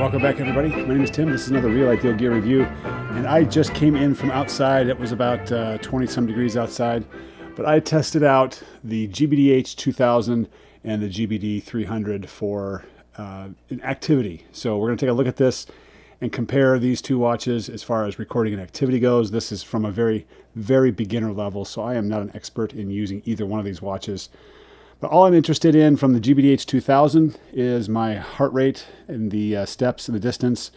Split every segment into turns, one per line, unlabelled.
Welcome back, everybody. My name is Tim. This is another Real Ideal Gear review, and I just came in from outside. It was about 20-some degrees outside, but I tested out the GBDH2000 and the GBD300 for an activity. So we're going to take a look at this and compare these two watches as far as recording and activity goes. This is from a very, very beginner level, so I am not an expert in using either one of these watches. But all I'm interested in from the GBDH2000 is my heart rate and the steps and the distance,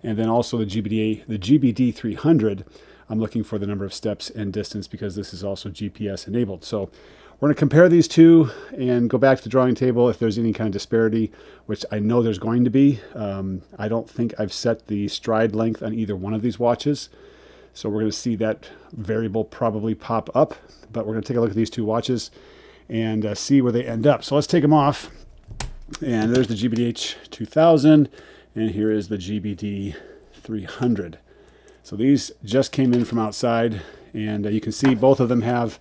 and then also the GBD300. I'm looking for the number of steps and distance because this is also GPS enabled. So we're going to compare these two and go back to the drawing table if there's any kind of disparity, which I know there's going to be. I don't think I've set the stride length on either one of these watches. So we're going to see that variable probably pop up, but we're going to take a look at these two watches and see where they end up. So let's take them off. And there's the GBDH2000, and here is the GBD300. So these just came in from outside, and you can see both of them have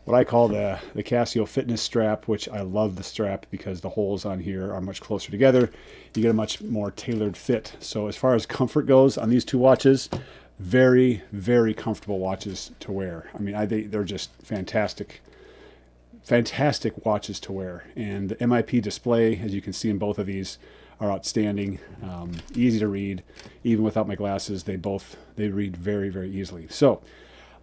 what I call the Casio fitness strap, which I love the strap because the holes on here are much closer together. You get a much more tailored fit. So as far as comfort goes on these two watches, very, very comfortable watches to wear. I mean, they're just fantastic watches to wear, and the MIP display, as you can see in both of these, are outstanding. Easy to read. Even without my glasses, they read very, very easily. So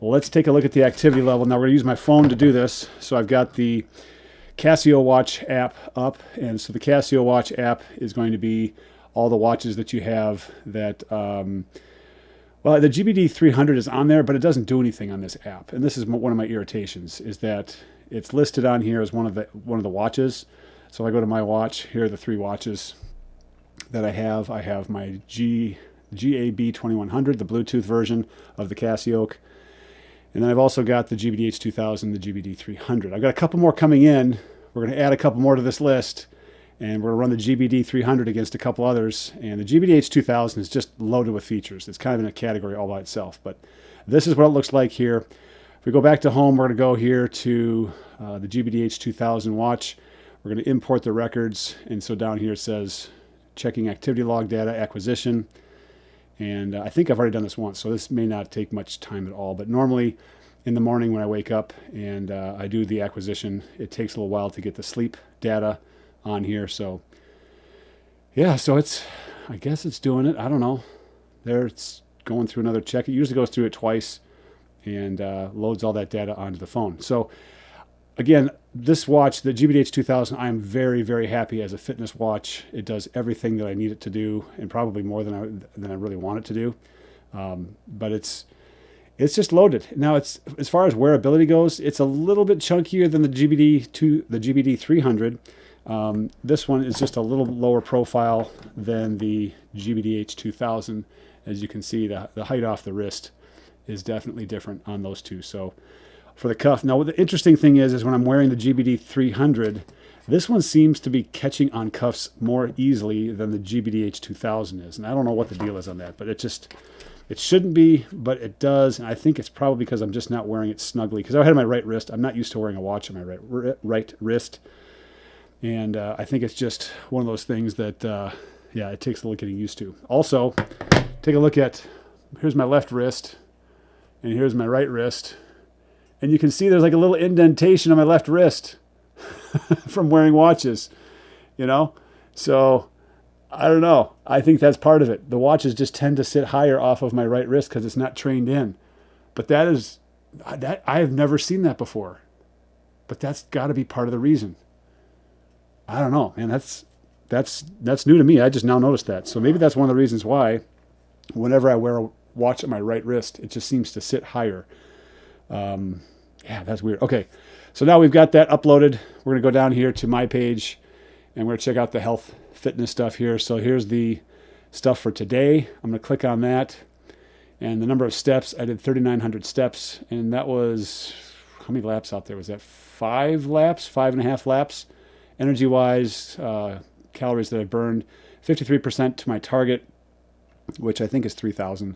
let's take a look at the activity level. Now we're going to use my phone to do this. So I've got the Casio Watch app up, and so the Casio Watch app is going to be all the watches that you have that well, the GBD300 is on there, but it doesn't do anything on this app. And this is one of my irritations, is that it's listed on here as one of the watches. So I go to my watch. Here are the three watches that I have. I have my GBD300, the Bluetooth version of the Casio. And then I've also got the GBDH2000, the GBD300. I've got a couple more coming in. We're going to add a couple more to this list, and we're going to run the GBD300 against a couple others. And the GBDH2000 is just loaded with features. It's kind of in a category all by itself. But this is what it looks like here. If we go back to home, we're going to go here to the GBDH2000 watch. We're going to import the records. And so down here it says checking activity log data acquisition. And I think I've already done this once, so this may not take much time at all. But normally in the morning when I wake up and I do the acquisition, it takes a little while to get the sleep data on here. So yeah, so I guess it's doing it. I don't know. There, it's going through another check. It usually goes through it twice and loads all that data onto the phone. So again, this watch, the GBDH2000, I am very, very happy as a fitness watch. It does everything that I need it to do, and probably more than I really want it to do. But it's just loaded. Now, it's, as far as wearability goes, it's a little bit chunkier than the GBD300. This one is just a little lower profile than the GBDH2000. As you can see, the height off the wrist is definitely different on those two. So for the cuff, now the interesting thing is when I'm wearing the GBD300, this one seems to be catching on cuffs more easily than the GBDH2000 is. And I don't know what the deal is on that, but it shouldn't be, but it does. And I think it's probably because I'm just not wearing it snugly, because I had my right wrist. I'm not used to wearing a watch on my right wrist. And I think it's just one of those things that, yeah, it takes a little getting used to. Also, take a look at, here's my left wrist, and here's my right wrist. And you can see there's like a little indentation on my left wrist from wearing watches, you know? So I don't know. I think that's part of it. The watches just tend to sit higher off of my right wrist because it's not trained in. But that I have never seen that before. But that's got to be part of the reason. I don't know, man. That's new to me. I just now noticed that. So maybe that's one of the reasons why whenever I wear a watch on my right wrist, it just seems to sit higher. Yeah, that's weird. Okay, so now we've got that uploaded. We're going to go down here to my page, and we're going to check out the health fitness stuff here. So here's the stuff for today. I'm going to click on that, and the number of steps, I did 3,900 steps, and that was, how many laps out there? Was that 5 laps, 5.5 laps? Energy-wise, calories that I burned, 53% to my target, which I think is 3,000.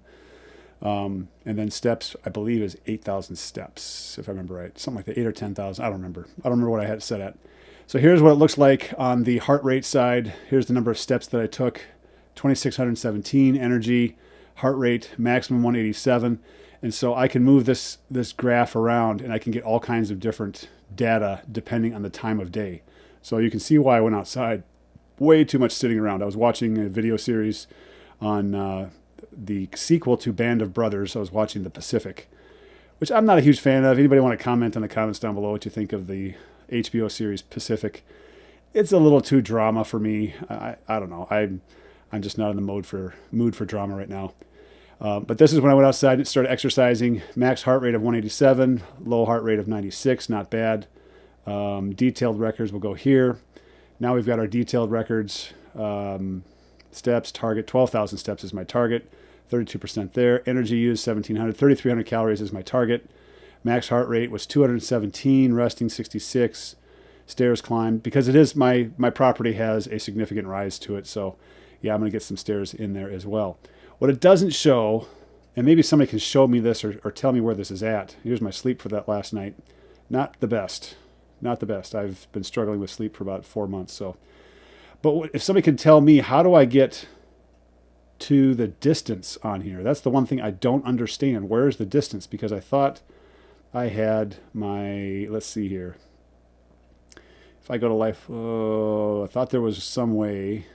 And then steps, I believe, is 8,000 steps, if I remember right. Something like that, 8 or 10,000. I don't remember. I don't remember what I had it set at. So here's what it looks like on the heart rate side. Here's the number of steps that I took, 2617 energy, heart rate, maximum 187. And so I can move this graph around and I can get all kinds of different data depending on the time of day. So you can see why I went outside. Way too much sitting around. I was watching a video series on the sequel to Band of Brothers. I was watching The Pacific, which I'm not a huge fan of. Anybody want to comment in the comments down below what you think of the HBO series Pacific? It's a little too drama for me. I don't know. I'm just not in the mood for drama right now. But this is when I went outside and started exercising. Max heart rate of 187, low heart rate of 96, not bad. Detailed records will go here. Now we've got our detailed records. Steps, target, 12,000 steps is my target. 32% there. Energy used, 1,700. 3,300 calories is my target. Max heart rate was 217, resting 66. Stairs climbed. Because it is my property has a significant rise to it. So yeah, I'm going to get some stairs in there as well. What it doesn't show, and maybe somebody can show me this or tell me where this is at. Here's my sleep for that last night. Not the best. Not the best. I've been struggling with sleep for about 4 months. So, but if somebody can tell me, how do I get to the distance on here? That's the one thing I don't understand. Where is the distance? Because I thought I had my, let's see here. If I go to life, I thought there was some way.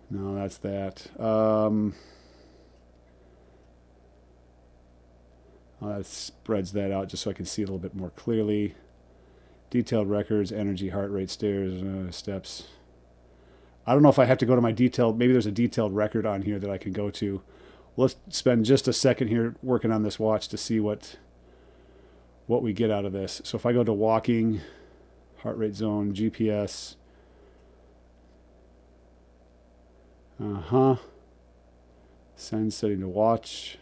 No, that's that. That spreads that out just so I can see a little bit more clearly. Detailed records, energy, heart rate, stairs, steps. I don't know if I have to go to my detailed, maybe there's a detailed record on here that I can go to. Let's spend just a second here working on this watch to see what we get out of this. So if I go to walking, heart rate zone, GPS. Send setting to watch.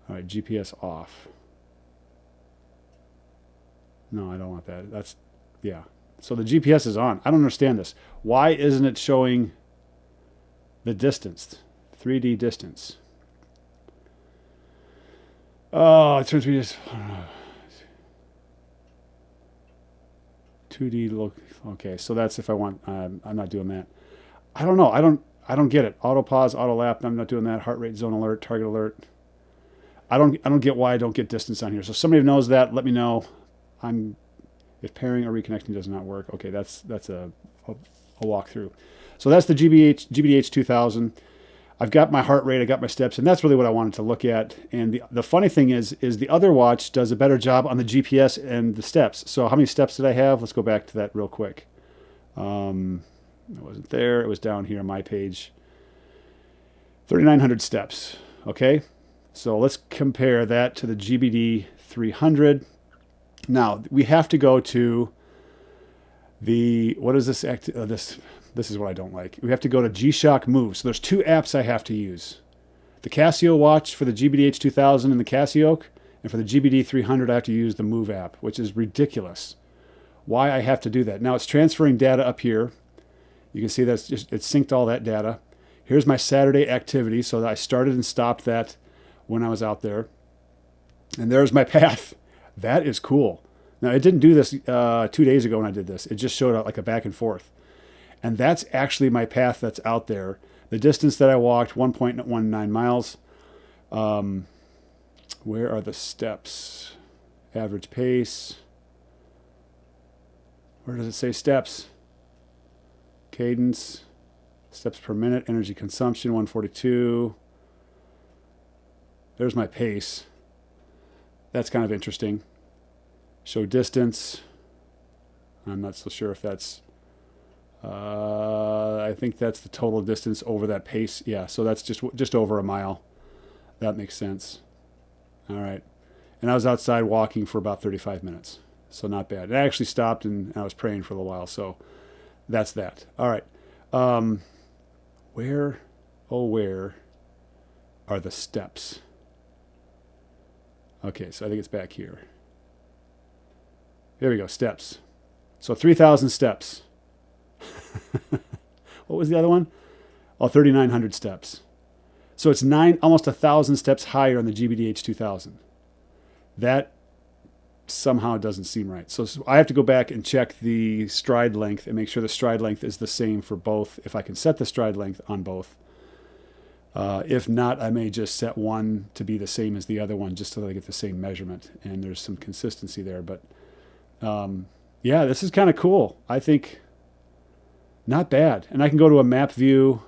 All right, GPS off. No, I don't want that. That's, yeah. So the GPS is on. I don't understand this. Why isn't it showing the distance? 3D distance. Oh, it turns me just 2D look. Okay, so that's if I want. I'm not doing that. I don't know. I don't get it. Auto pause, auto lap. I'm not doing that. Heart rate zone alert, target alert. I don't get why I don't get distance on here. So if somebody knows that, let me know. If pairing or reconnecting does not work, okay, that's a walkthrough. So that's the GBDH2000. I've got my heart rate, I got my steps, and that's really what I wanted to look at. And the funny thing is the other watch does a better job on the GPS and the steps. So how many steps did I have? Let's go back to that real quick. It wasn't there. It was down here on my page. 3,900 steps. Okay, so let's compare that to the GBD300. Now we have to go to the, what is this? This is what I don't like. We have to go to G-Shock Move. So there's two apps I have to use. The Casio watch for the GBDH2000 and the Casio, and for the GBD300 I have to use the Move app, which is ridiculous. Why I have to do that. Now it's transferring data up here. You can see that's just, it synced all that data. Here's my Saturday activity. So I started and stopped that when I was out there. And there's my path. That is cool. Now it didn't do this 2 days ago when I did this. It just showed out like a back and forth. And that's actually my path that's out there. The distance that I walked, 1.19 miles. Where are the steps? Average pace. Where does it say steps? Cadence. Steps per minute. Energy consumption, 142. There's my pace. That's kind of interesting. Show distance. I'm not so sure if that's... I think that's the total distance over that pace. Yeah, so that's just over a mile. That makes sense. All right. And I was outside walking for about 35 minutes. So not bad. I actually stopped and I was praying for a little while. So that's that. All right. Where are the steps? Okay, so I think it's back here. There we go, steps. So 3,000 steps. What was the other one? Oh, 3,900 steps. So it's almost 1,000 steps higher on the GBDH2000. That somehow doesn't seem right. So I have to go back and check the stride length and make sure the stride length is the same for both, if I can set the stride length on both. If not, I may just set one to be the same as the other one just so that I get the same measurement and there's some consistency there. But yeah, this is kind of cool. I think not bad. And I can go to a map view,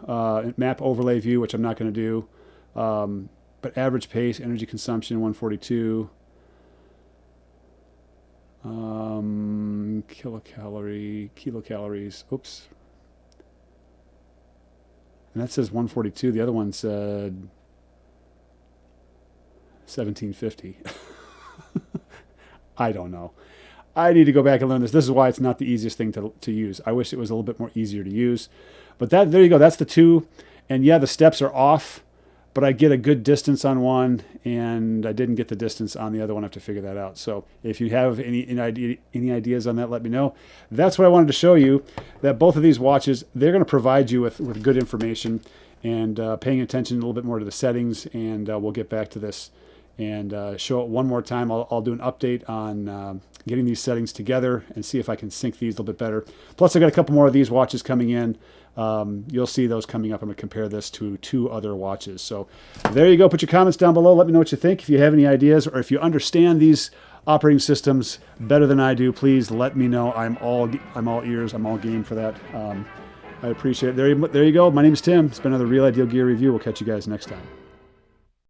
map overlay view, which I'm not going to do. But average pace, energy consumption, 142. Kilocalories. Oops. And that says 142. The other one said 1750. I don't know. I need to go back and learn this. This is why it's not the easiest thing to use. I wish it was a little bit more easier to use. But there you go. That's the two. And yeah, the steps are off, but I get a good distance on one, and I didn't get the distance on the other one. I have to figure that out. So if you have any ideas on that, let me know. That's what I wanted to show you, that both of these watches, they're going to provide you with good information, and paying attention a little bit more to the settings, and we'll get back to this and show it one more time. I'll do an update on getting these settings together and see if I can sync these a little bit better. Plus, I got a couple more of these watches coming in. You'll see those coming up. I'm going to compare this to 2 other watches. So there you go. Put your comments down below. Let me know what you think. If you have any ideas, or if you understand these operating systems better than I do, please let me know. I'm all ears. I'm all game for that. I appreciate it. There you go. My name is Tim. It's been another Real Ideal Gear review. We'll catch you guys next time.